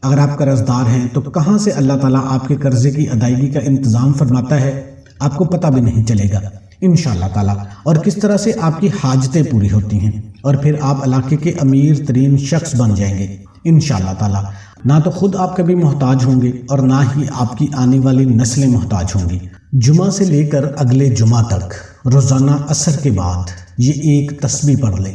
اگر آپ قرض دار ہیں تو کہاں سے اللہ تعالیٰ آپ کے قرضے کی ادائیگی کا انتظام فرماتا ہے آپ کو پتہ بھی نہیں چلے گا انشاءاللہ تعالیٰ، اور کس طرح سے آپ کی حاجتیں پوری ہوتی ہیں، اور پھر آپ علاقے کے امیر ترین شخص بن جائیں گے انشاءاللہ تعالیٰ۔ نہ تو خود آپ کبھی محتاج ہوں گے اور نہ ہی آپ کی آنے والی نسلیں محتاج ہوں گی۔ جمعہ سے لے کر اگلے جمعہ تک روزانہ عصر کے بعد یہ ایک تسبیح پڑھ لیں۔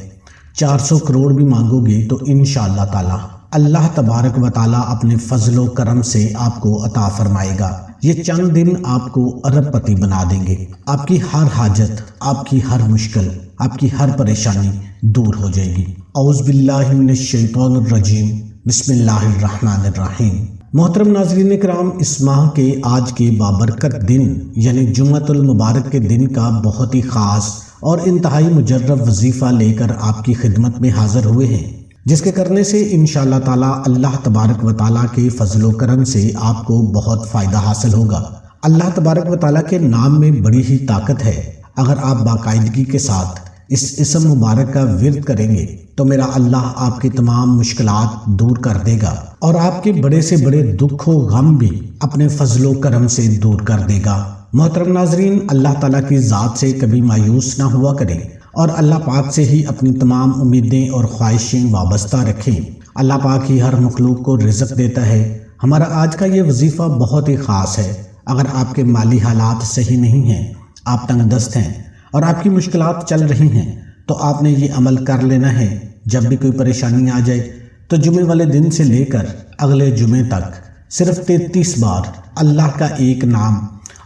400 کروڑ بھی مانگو گے تو انشاءاللہ تعالیٰ اللہ تبارک و تعالیٰ اپنے فضل و کرم سے آپ کو عطا فرمائے گا۔ یہ چند دن آپ کو ارب پتی بنا دیں گے۔ آپ کی ہر حاجت، آپ کی ہر مشکل، آپ کی ہر پریشانی دور ہو جائے گی۔ اعوذ باللہ من الشیطان الرجیم، بسم اللہ الرحمن الرحیم۔ محترم ناظرین کرام، اس ماہ کے آج کے بابرکت دن یعنی جمعۃ المبارک کے دن کا بہت ہی خاص اور انتہائی مجرب وظیفہ لے کر آپ کی خدمت میں حاضر ہوئے ہیں، جس کے کرنے سے انشاءاللہ تعالیٰ اللہ تبارک و تعالیٰ کے فضل و کرم سے آپ کو بہت فائدہ حاصل ہوگا۔ اللہ تبارک و تعالیٰ کے نام میں بڑی ہی طاقت ہے۔ اگر آپ باقاعدگی کے ساتھ اس اسم مبارک کا ورد کریں گے تو میرا اللہ آپ کی تمام مشکلات دور کر دے گا اور آپ کے بڑے سے بڑے دکھ و غم بھی اپنے فضل و کرم سے دور کر دے گا۔ محترم ناظرین، اللہ تعالیٰ کی ذات سے کبھی مایوس نہ ہوا کریں اور اللہ پاک سے ہی اپنی تمام امیدیں اور خواہشیں وابستہ رکھیں۔ اللہ پاک ہی ہر مخلوق کو رزق دیتا ہے۔ ہمارا آج کا یہ وظیفہ بہت ہی خاص ہے۔ اگر آپ کے مالی حالات صحیح نہیں ہیں، آپ تنگ دست ہیں اور آپ کی مشکلات چل رہی ہیں تو آپ نے یہ عمل کر لینا ہے۔ جب بھی کوئی پریشانی آ جائے تو جمعے والے دن سے لے کر اگلے جمعے تک صرف 33 بار اللہ کا ایک نام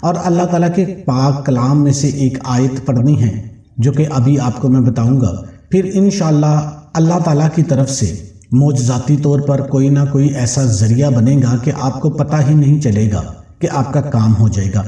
اور اللہ تعالیٰ کے پاک کلام میں سے ایک آیت پڑھنی ہے، جو کہ ابھی آپ کو میں بتاؤں گا۔ پھر انشاءاللہ اللہ تعالیٰ کی طرف سے معجزاتی طور پر کوئی نہ کوئی ایسا ذریعہ بنے گا کہ آپ کو پتہ ہی نہیں چلے گا کہ آپ کا کام ہو جائے گا۔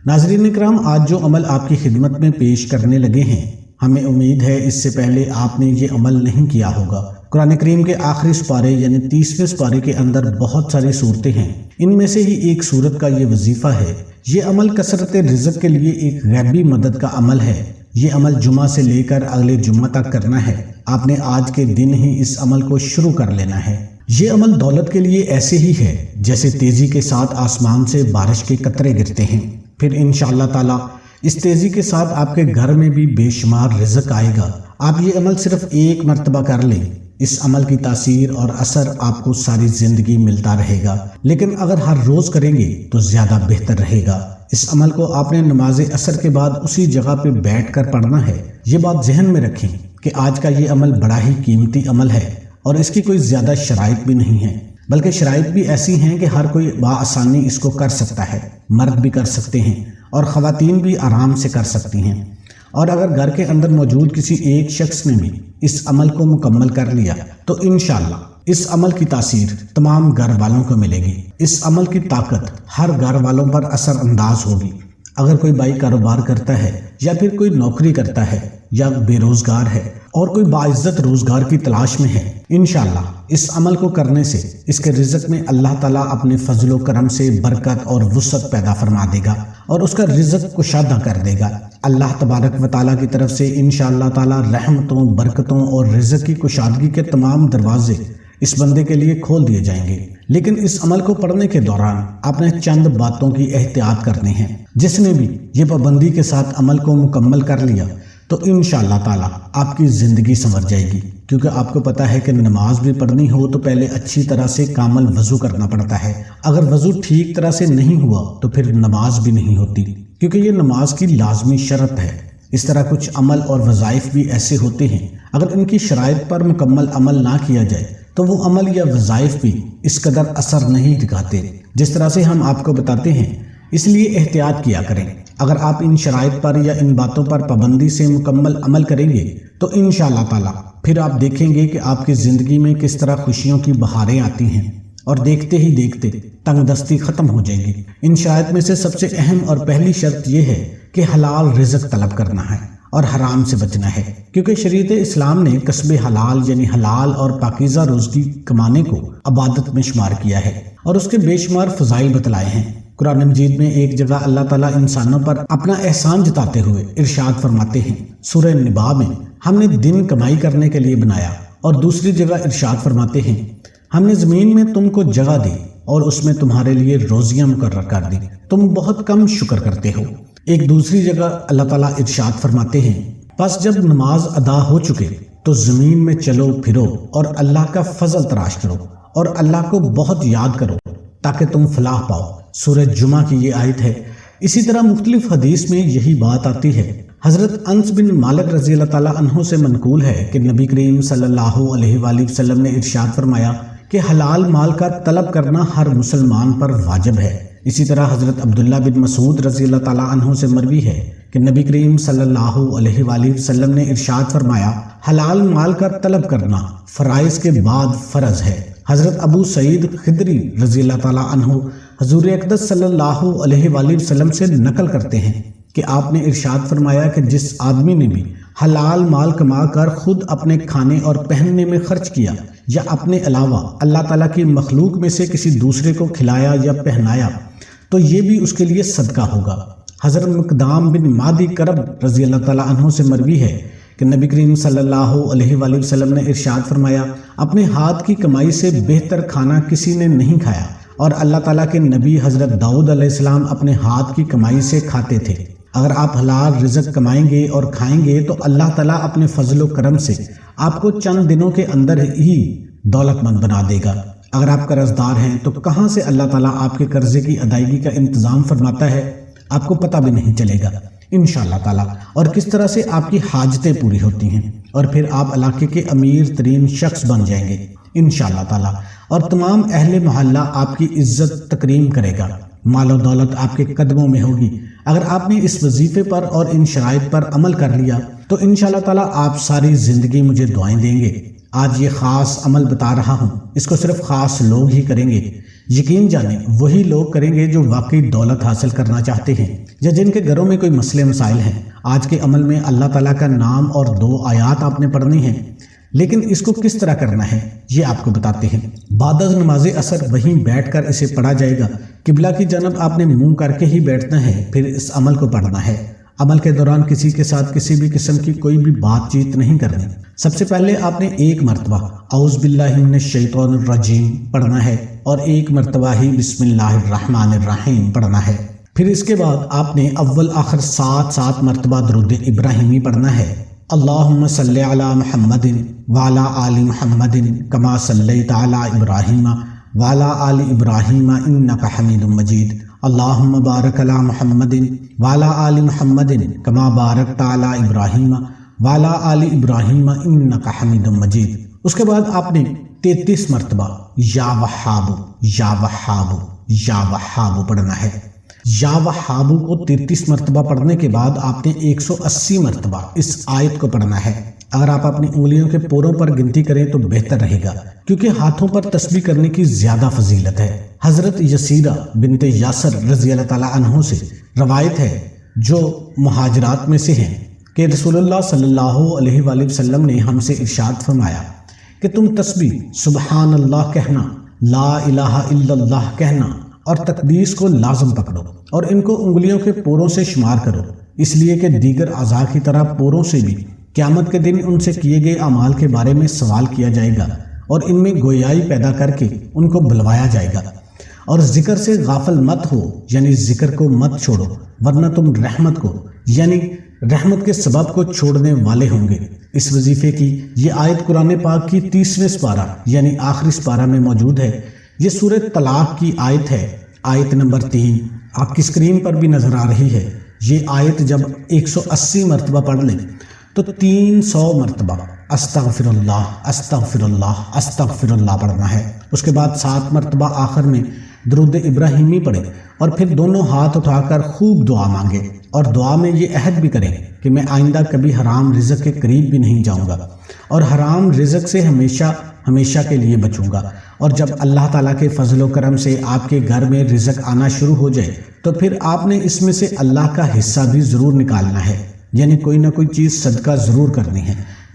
ناظرین کرام، آج جو عمل آپ کی خدمت میں پیش کرنے لگے ہیں، ہمیں امید ہے اس سے پہلے آپ نے یہ عمل نہیں کیا ہوگا۔ قرآن کریم کے آخری سپارے یعنی 30ویں سپارے کے اندر بہت ساری صورتیں ہیں، ان میں سے ہی ایک صورت کا یہ وظیفہ ہے۔ یہ عمل کثرت رزق کے لیے ایک غیبی مدد کا عمل ہے۔ یہ عمل جمعہ سے لے کر اگلے جمعہ تک کرنا ہے۔ آپ نے آج کے دن ہی اس عمل کو شروع کر لینا ہے۔ یہ عمل دولت کے لیے ایسے ہی ہے جیسے تیزی کے ساتھ آسمان سے بارش کے قطرے گرتے ہیں۔ پھر انشاءاللہ تعالیٰ اس تیزی کے ساتھ آپ کے گھر میں بھی بے شمار رزق آئے گا۔ آپ یہ عمل صرف ایک مرتبہ کر لیں، اس عمل کی تاثیر اور اثر آپ کو ساری زندگی ملتا رہے گا، لیکن اگر ہر روز کریں گے تو زیادہ بہتر رہے گا۔ اس عمل کو آپ نے نماز عصر کے بعد اسی جگہ پہ بیٹھ کر پڑھنا ہے۔ یہ بات ذہن میں رکھیں کہ آج کا یہ عمل بڑا ہی قیمتی عمل ہے اور اس کی کوئی زیادہ شرائط بھی نہیں ہے، بلکہ شرائط بھی ایسی ہیں کہ ہر کوئی بآسانی اس کو کر سکتا ہے۔ مرد بھی کر سکتے ہیں اور خواتین بھی آرام سے کر سکتی ہیں، اور اگر گھر کے اندر موجود کسی ایک شخص نے بھی اس عمل کو مکمل کر لیا تو انشاءاللہ اس عمل کی تاثیر تمام گھر والوں کو ملے گی۔ اس عمل کی طاقت ہر گھر والوں پر اثر انداز ہوگی۔ اگر کوئی بھائی کاروبار کرتا ہے یا پھر کوئی نوکری کرتا ہے یا بے روزگار ہے اور کوئی باعزت روزگار کی تلاش میں ہے، انشاءاللہ اس عمل کو کرنے سے اس کے رزق میں اللہ تعالیٰ اپنے فضل و کرم سے برکت اور وسعت پیدا فرما دے گا اور اس کا رزق کشادہ کر دے گا۔ اللہ تبارک و تعالیٰ کی طرف سے انشاءاللہ تعالیٰ رحمتوں، برکتوں اور رزق کی کشادگی کے تمام دروازے اس بندے کے لیے کھول دیے جائیں گے۔ لیکن اس عمل کو پڑھنے کے دوران آپ نے چند باتوں کی احتیاط کرنی ہے۔ جس نے بھی یہ پابندی کے ساتھ عمل کو مکمل کر لیا تو انشاءاللہ تعالیٰ آپ کی زندگی سنور جائے گی، کیونکہ آپ کو پتہ ہے کہ نماز بھی پڑھنی ہو تو پہلے اچھی طرح سے کامل وضو کرنا پڑتا ہے۔ اگر وضو ٹھیک طرح سے نہیں ہوا تو پھر نماز بھی نہیں ہوتی، کیونکہ یہ نماز کی لازمی شرط ہے۔ اس طرح کچھ عمل اور وظائف بھی ایسے ہوتے ہیں، اگر ان کی شرائط پر مکمل عمل نہ کیا جائے تو وہ عمل یا وظائف بھی اس قدر اثر نہیں دکھاتے جس طرح سے ہم آپ کو بتاتے ہیں۔ اس لیے احتیاط کیا کریں۔ اگر آپ ان شرائط پر یا ان باتوں پر پابندی سے مکمل عمل کریں گے تو انشاءاللہ تعالیٰ پھر آپ دیکھیں گے کہ آپ کی زندگی میں کس طرح خوشیوں کی بہاریں آتی ہیں اور دیکھتے ہی دیکھتے تنگ دستی ختم ہو جائے گی۔ ان شرائط میں سے سب سے اہم اور پہلی شرط یہ ہے کہ حلال رزق طلب کرنا ہے اور حرام سے بچنا ہے، کیونکہ شریعت اسلام نے کسب حلال یعنی حلال اور پاکیزہ روزی کمانے کو عبادت میں شمار کیا ہے اور اس کے بے شمار فضائل بتلائے ہیں۔ قرآن مجید میں ایک جگہ اللہ تعالیٰ انسانوں پر اپنا احسان جتاتے ہوئے ارشاد فرماتے ہیں، سورہ نبا میں ہم نے دن کمائی کرنے کے لیے بنایا، اور دوسری جگہ ارشاد فرماتے ہیں ہم نے زمین میں تم کو جگہ دی اور اس میں تمہارے لیے روزیاں مقرر کر دی، تم بہت کم شکر کرتے ہو۔ ایک دوسری جگہ اللہ تعالیٰ ارشاد فرماتے ہیں، پس جب نماز ادا ہو چکے تو زمین میں چلو پھرو اور اللہ کا فضل تراش کرو اور اللہ کو بہت یاد کرو تاکہ تم فلاح پاؤ۔ سورہ جمعہ کی یہ آیت ہے۔ اسی طرح مختلف حدیث میں یہی بات آتی ہے۔ حضرت انس بن مالک رضی اللہ تعالیٰ عنہ سے منقول ہے کہ نبی کریم صلی اللہ علیہ وآلہ وسلم نے ارشاد فرمایا کہ حلال مال کا طلب کرنا ہر مسلمان پر واجب ہے۔ اسی طرح حضرت عبداللہ بن مسعود رضی اللہ تعالیٰ عنہ سے مروی ہے کہ نبی کریم صلی اللہ علیہ وآلہ وسلم نے ارشاد فرمایا، حلال مال کا طلب کرنا فرائض کے بعد فرض ہے۔ حضرت ابو سعید خدری رضی اللہ تعالیٰ عنہ حضور اقدس صلی اللہ علیہ وآلہ وسلم سے نقل کرتے ہیں کہ آپ نے ارشاد فرمایا کہ جس آدمی نے بھی حلال مال کما کر خود اپنے کھانے اور پہننے میں خرچ کیا یا اپنے علاوہ اللہ تعالیٰ کی مخلوق میں سے کسی دوسرے کو کھلایا یا پہنایا تو یہ بھی اس کے لیے صدقہ ہوگا۔ حضرت مقدام بن مادی کرب رضی اللہ تعالیٰ عنہ سے مروی ہے کہ نبی کریم صلی اللہ علیہ وآلہ وسلم نے ارشاد فرمایا، اپنے ہاتھ کی کمائی سے بہتر کھانا کسی نے نہیں کھایا، اور اللہ تعالیٰ کے نبی حضرت داؤد علیہ السلام اپنے ہاتھ کی کمائی سے کھاتے تھے۔ اگر آپ حلال رزق کمائیں گے اور کھائیں گے تو اللہ تعالیٰ اپنے فضل و کرم سے آپ کو چند دنوں کے اندر ہی دولت مند بنا دے گا۔ اگر آپ قرض دار ہیں تو کہاں سے اللہ تعالیٰ آپ کے قرضے کی ادائیگی کا انتظام فرماتا ہے آپ کو پتہ بھی نہیں چلے گا انشاءاللہ تعالیٰ، اور کس طرح سے آپ کی حاجتیں پوری ہوتی ہیں، اور پھر آپ علاقے کے امیر ترین شخص بن جائیں گے انشاءاللہ تعالیٰ، اور تمام اہل محلہ آپ کی عزت تکریم کرے گا، مال و دولت آپ کے قدموں میں ہوگی۔ اگر آپ نے اس وظیفے پر اور ان شرائط پر عمل کر لیا تو انشاءاللہ تعالیٰ آپ ساری زندگی مجھے دعائیں دیں گے۔ آج یہ خاص عمل بتا رہا ہوں، اس کو صرف خاص لوگ ہی کریں گے۔ یقین جانیں وہی لوگ کریں گے جو واقعی دولت حاصل کرنا چاہتے ہیں یا جن کے گھروں میں کوئی مسئلے مسائل ہیں۔ آج کے عمل میں اللہ تعالیٰ کا نام اور 2 آیات آپ نے پڑھنی ہیں، لیکن اس کو کس طرح کرنا ہے یہ آپ کو بتاتے ہیں۔ بعد از نماز عصر وہیں بیٹھ کر اسے پڑھا جائے گا۔ قبلہ کی جانب آپ نے منہ کر کے ہی بیٹھنا ہے، پھر اس عمل کو پڑھنا ہے۔ عمل کے دوران کسی کے ساتھ کسی بھی قسم کی کوئی بھی بات چیت نہیں کرنی۔ سب سے پہلے آپ نے 1 مرتبہ اعوذ باللہ من الشیطان الرجیم پڑھنا ہے اور 1 مرتبہ ہی بسم اللہ الرحمن الرحیم پڑھنا ہے۔ پھر اس کے بعد آپ نے اول آخر 7 مرتبہ درود ابراہیمی پڑھنا ہے۔ اللہم صلی علی محمد وعلی آل محمد کما صلیت علی ابراہیم وعلی آل ابراہیم انک حمید مجید۔ اللہم بارک علی محمد وعلی آل محمد کما بارکت علی ابراہیم وعلی آل ابراہیم انک حمید مجید۔ اس کے بعد آپ نے 33 مرتبہ یا وہاب یا وہاب یا وہاب پڑھنا ہے۔ یا وہاب کو 33 مرتبہ پڑھنے کے بعد آپ نے 180 مرتبہ اس آیت کو پڑھنا ہے۔ اگر آپ اپنی انگلیوں کے پوروں پر گنتی کریں تو بہتر رہے گا، کیونکہ ہاتھوں پر تسبیح کرنے کی زیادہ فضیلت ہے۔ حضرت یسیرہ بنت یاسر رضی اللہ تعالیٰ عنہ سے روایت ہے، جو مہاجرات میں سے ہیں، کہ رسول اللہ صلی اللہ علیہ وآلہ وسلم نے ہم سے ارشاد فرمایا کہ تم تسبیح سبحان اللہ کہنا، لا الہ الا اللہ کہنا اور تقدیس کو لازم پکڑو اور ان کو انگلیوں کے پوروں سے شمار کرو، اس لیے کہ دیگر اعضاء کی طرح پوروں سے بھی قیامت کے دن ان سے کیے گئے اعمال کے بارے میں سوال کیا جائے گا اور ان میں گویائی پیدا کر کے ان کو بلوایا جائے گا۔ اور ذکر سے غافل مت ہو، یعنی ذکر کو مت چھوڑو، ورنہ تم رحمت کو یعنی رحمت کے سبب کو چھوڑنے والے ہوں گے۔ اس وظیفے کی یہ آیت قرآن پاک کی 30ویں سپارہ یعنی آخری سپارہ میں موجود ہے۔ یہ سورہ طلاق کی آیت ہے، آیت نمبر 3 آپ کی اسکرین پر بھی نظر آ رہی ہے۔ یہ آیت جب 180 مرتبہ پڑھ لیں تو 300 مرتبہ استغفر اللہ استغفر اللہ استغفر اللہ پڑھنا ہے۔ اس کے بعد 7 مرتبہ آخر میں درود ابراہیمی پڑھیں اور پھر دونوں ہاتھ اٹھا کر خوب دعا مانگیں، اور دعا میں یہ عہد بھی کریں کہ میں آئندہ کبھی حرام رزق کے قریب بھی نہیں جاؤں گا اور حرام رزق سے ہمیشہ کے لیے بچوں گا۔ اور جب اللہ تعالیٰ کے فضل و کرم سے آپ کے گھر میں رزق آنا شروع ہو جائے تو پھر آپ نے اس میں سے اللہ کا حصہ بھی ضرور نکالنا ہے، یعنی کوئی نہ کوئی چیز صدقہ ضرور کرنی ہے،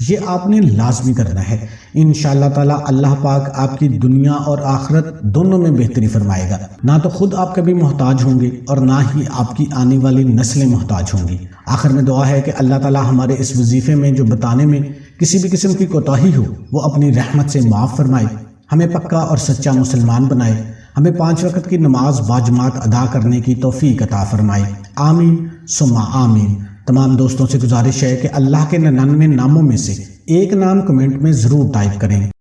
یہ آپ نے لازمی کرنا ہے۔ انشاءاللہ تعالیٰ اللہ پاک آپ کی دنیا اور آخرت دونوں میں بہتری فرمائے گا۔ نہ تو خود آپ کبھی محتاج ہوں گے اور نہ ہی آپ کی آنے والی نسلیں محتاج ہوں گی۔ آخر میں دعا ہے کہ اللہ تعالیٰ ہمارے اس وظیفے میں جو بتانے میں کسی بھی قسم کی کوتاہی ہو وہ اپنی رحمت سے معاف فرمائے، ہمیں پکا اور سچا مسلمان بنائے، ہمیں 5 وقت کی نماز باجماعت ادا کرنے کی توفیق عطا فرمائے، آمین ثم آمین۔ تمام دوستوں سے گزارش ہے کہ اللہ کے 99 ناموں میں سے ایک نام کمنٹ میں ضرور ٹائپ کریں۔